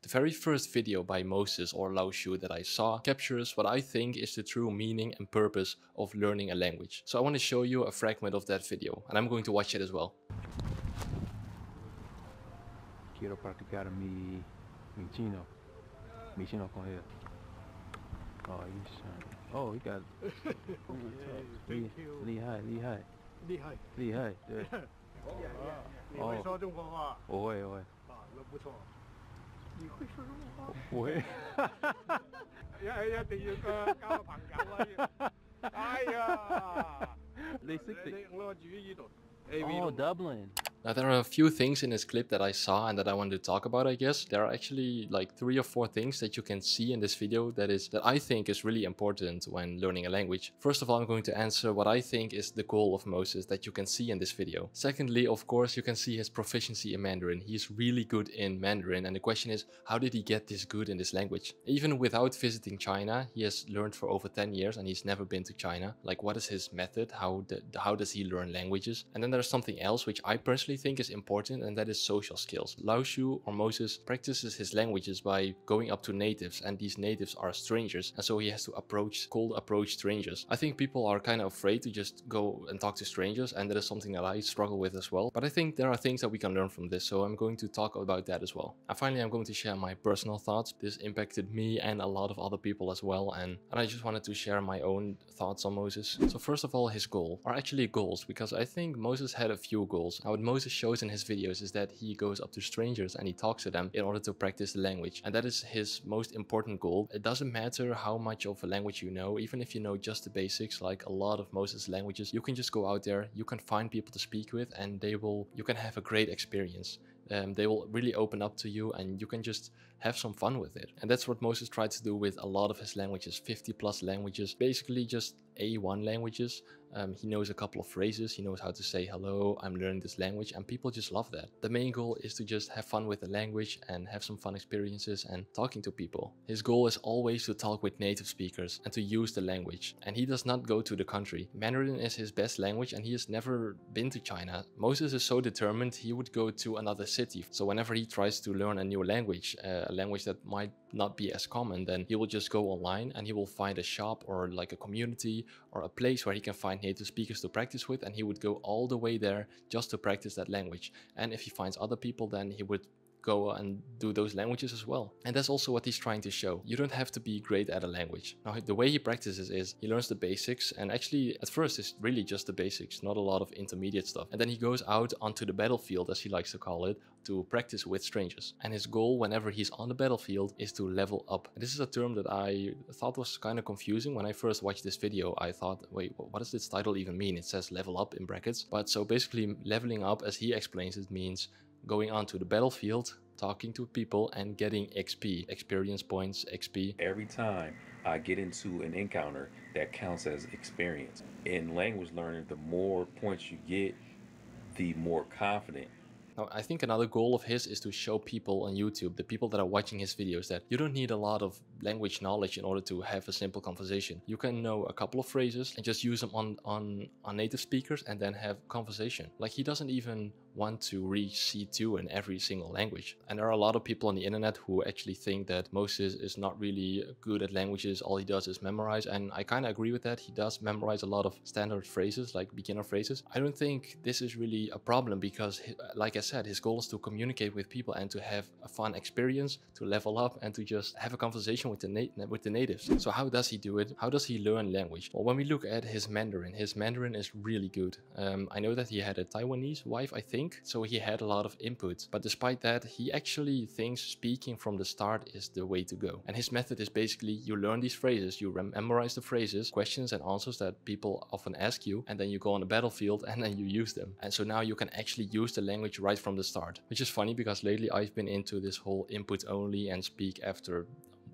The very first video by Moses or Lao Shu that I saw captures what I think is the true meaning and purpose of learning a language. So I want to show you a fragment of that video, and I'm going to watch it as well. Quiero practicar mi chino. Mi chino con él. Oh, he's oh, he got厉害厉害对。你会说中国话？我会啊，那不错。你会说中国话？我会。一定要交個朋友啊！哎呀，你識啲？我住呢度。Oh, Dublin. Now there are a few things in this clip that I saw and that I wanted to talk about, I guess. There are actually like 3 or 4 things that you can see in this video that I think is really important when learning a language. First of all, I'm going to answer what I think is the goal of Moses that you can see in this video. Secondly, of course, you can see his proficiency in Mandarin. He's really good in Mandarin, and the question is, how did he get this good in this language? Even without visiting China, he has learned for over 10 years and he's never been to China. Like, what is his method? How does he learn languages? And then there's something else which I personally think is important, and that is social skills. Lao Shu or Moses practices his languages by going up to natives, and these natives are strangers, and so he has to cold approach strangers. I think people are kind of afraid to just go and talk to strangers, and that is something that I struggle with as well. But I think there are things that we can learn from this, so I'm going to talk about that as well. And finally, I'm going to share my personal thoughts. This impacted me and a lot of other people as well, and I just wanted to share my own thoughts on Moses. So first of all, his goal, or actually goals, because I think Moses had a few goals. Now what Moses shows in his videos is that he goes up to strangers and he talks to them in order to practice the language, and that is his most important goal. It doesn't matter how much of a language you know, even if you know just the basics, like a lot of Moses languages, you can just go out there, you can find people to speak with, and you can have a great experience. They will really open up to you and you can just have some fun with it. And that's what Moses tried to do with a lot of his languages, 50+ languages, basically just A1 languages. He knows a couple of phrases, he knows how to say hello, I'm learning this language, and people just love that. The main goal is to just have fun with the language and have some fun experiences and talking to people. His goal is always to talk with native speakers and to use the language. And he does not go to the country. Mandarin is his best language and he has never been to China. Moses is so determined he would go to another city. So whenever he tries to learn a new language, a language that might not be as common, then he will just go online and he will find a shop or like a community or a place where he can find native speakers to practice with, and he would go all the way there just to practice that language. And if he finds other people, then he would go and do those languages as well. And that's also what he's trying to show. You don't have to be great at a language. Now, the way he practices is he learns the basics, and actually at first it's really just the basics, not a lot of intermediate stuff. And then he goes out onto the battlefield, as he likes to call it, to practice with strangers. And his goal whenever he's on the battlefield is to level up. And this is a term that I thought was kind of confusing. When I first watched this video, I thought, wait, what does this title even mean? It says level up in brackets. But so basically leveling up, as he explains it, means going onto the battlefield, talking to people and getting XP, experience points, XP. Every time I get into an encounter, that counts as experience. In language learning, the more points you get, the more confident. Now, I think another goal of his is to show people on YouTube, the people that are watching his videos, that you don't need a lot of language knowledge in order to have a simple conversation. You can know a couple of phrases and just use them on native speakers and then have conversation. Like, he doesn't even want to reach C2 in every single language. And there are a lot of people on the internet who actually think that Moses is not really good at languages, all he does is memorize, and I kind of agree with that. He does memorize a lot of standard phrases, like beginner phrases. I don't think this is really a problem because, like I said, his goal is to communicate with people and to have a fun experience, to level up and to just have a conversation with the natives. So how does he do it? How does he learn language? Well, when we look at his Mandarin is really good. I know that he had a Taiwanese wife, I think, so he had a lot of input. But despite that, he actually thinks speaking from the start is the way to go. And his method is basically you learn these phrases, you memorize the phrases, questions and answers that people often ask you, and then you go on the battlefield and then you use them. And so now you can actually use the language right from the start, which is funny because lately I've been into this whole input only and speak after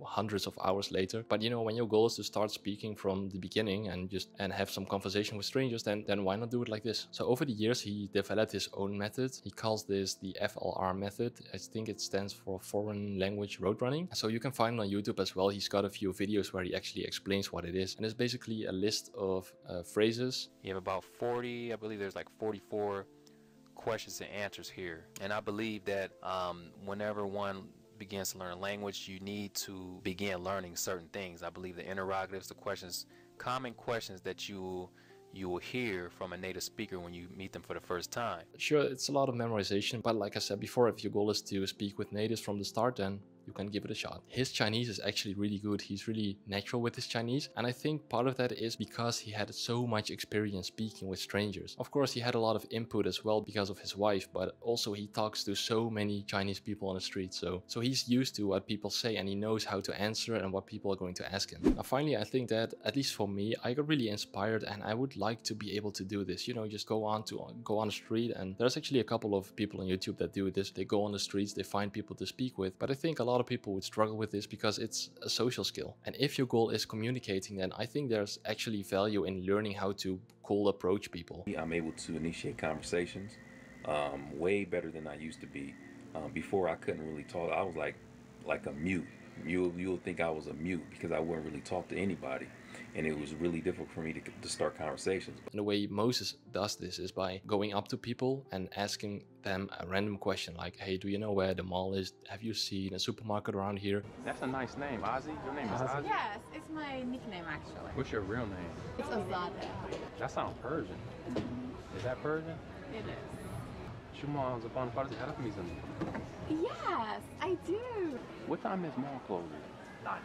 hundreds of hours later. But you know, when your goal is to start speaking from the beginning and have some conversation with strangers, then why not do it like this? So over the years he developed his own method. He calls this the FLR method. I think it stands for foreign language road running. So you can find it on YouTube as well. He's got a few videos where he actually explains what it is, and it's basically a list of phrases. You have about 40, I believe there's like 44 questions and answers here, and I believe that whenever one begins to learn a language, you need to begin learning certain things. I believe the interrogatives, the questions, common questions that you will hear from a native speaker when you meet them for the first time. Sure, it's a lot of memorization, but like I said before, if your goal is to speak with natives from the start, then you can give it a shot. His Chinese is actually really good. He's really natural with his Chinese, and I think part of that is because he had so much experience speaking with strangers. Of course, he had a lot of input as well because of his wife, but also he talks to so many Chinese people on the street, so he's used to what people say and he knows how to answer and what people are going to ask him. Now finally, I think that, at least for me, I got really inspired and I would like to be able to do this, you know, just go on the street. And there's actually a couple of people on YouTube that do this. They go on the streets, they find people to speak with, but I think a lot of people would struggle with this because it's a social skill, and if your goal is communicating, then I think there's actually value in learning how to cold approach people. I'm able to initiate conversations way better than I used to be. Before I couldn't really talk. I was like a mute. You'll think I was a mute because I wouldn't really talk to anybody, and it was really difficult for me to start conversations. And the way Moses does this is by going up to people and asking them a random question like, hey, do you know where the mall is? Have you seen a supermarket around here? That's a nice name, Ozzy. Your name is Ozzy? Yes, it's my nickname actually. What's your real name? It's Azada. That sounds Persian. Is that Persian? It is. شما زبان فارسی حرف میزنی. Yes, I do. What time is mall closing? 9.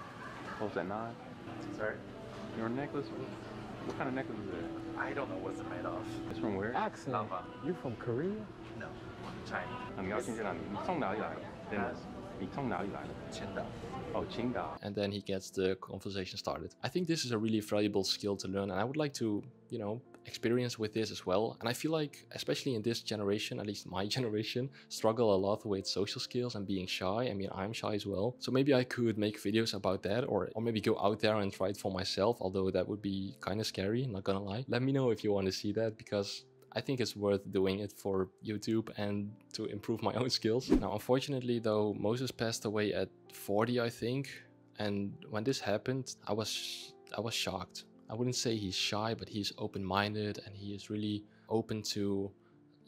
Close at 9? Sorry? Your necklace? What kind of necklace is that? I don't know what's it made of. It's from where? Accent. Lava. You from Korea? No. Chinese. 你要听见哪里？你从哪里来的？真的？你从哪里来的？青岛. Oh, 青岛. And then he gets the conversation started. I think this is a really valuable skill to learn, and I would like to, you know, experience with this as well. And I feel like, especially in this generation, at least my generation, struggle a lot with social skills and being shy. I mean, I'm shy as well. So maybe I could make videos about that, or maybe go out there and try it for myself, although that would be kind of scary, not gonna lie. Let me know if you want to see that, because I think it's worth doing it for YouTube and to improve my own skills. Now, unfortunately though, Moses passed away at 40, I think. And when this happened, I was shocked. I wouldn't say he's shy, but he's open-minded and he is really open to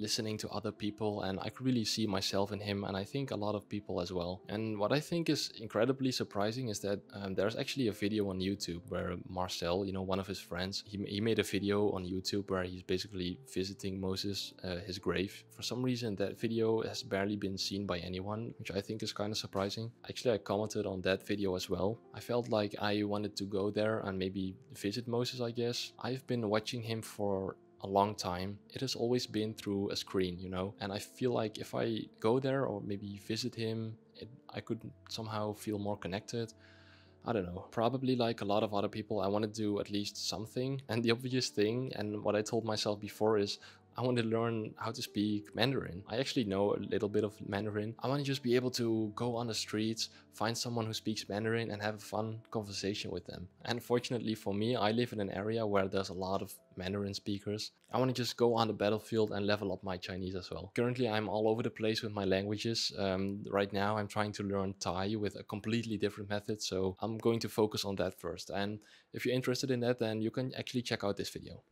listening to other people, and I could really see myself in him, and I think a lot of people as well. And what I think is incredibly surprising is that there's actually a video on YouTube where Marcel, you know, one of his friends, he made a video on YouTube where he's basically visiting Moses, his grave. For some reason that video has barely been seen by anyone, which I think is kind of surprising. Actually, I commented on that video as well. I felt like I wanted to go there and maybe visit Moses, I guess. I've been watching him for a long time. It has always been through a screen, you know, and I feel like if I go there or maybe visit him, I could somehow feel more connected. I don't know, probably like a lot of other people, I want to do at least something. And the obvious thing, and what I told myself before, is I want to learn how to speak Mandarin. I actually know a little bit of Mandarin. I want to just be able to go on the streets, find someone who speaks Mandarin and have a fun conversation with them. And fortunately for me, I live in an area where there's a lot of Mandarin speakers. I want to just go on the battlefield and level up my Chinese as well. Currently, I'm all over the place with my languages. Right now, I'm trying to learn Thai with a completely different method, so I'm going to focus on that first. And if you're interested in that, then you can actually check out this video.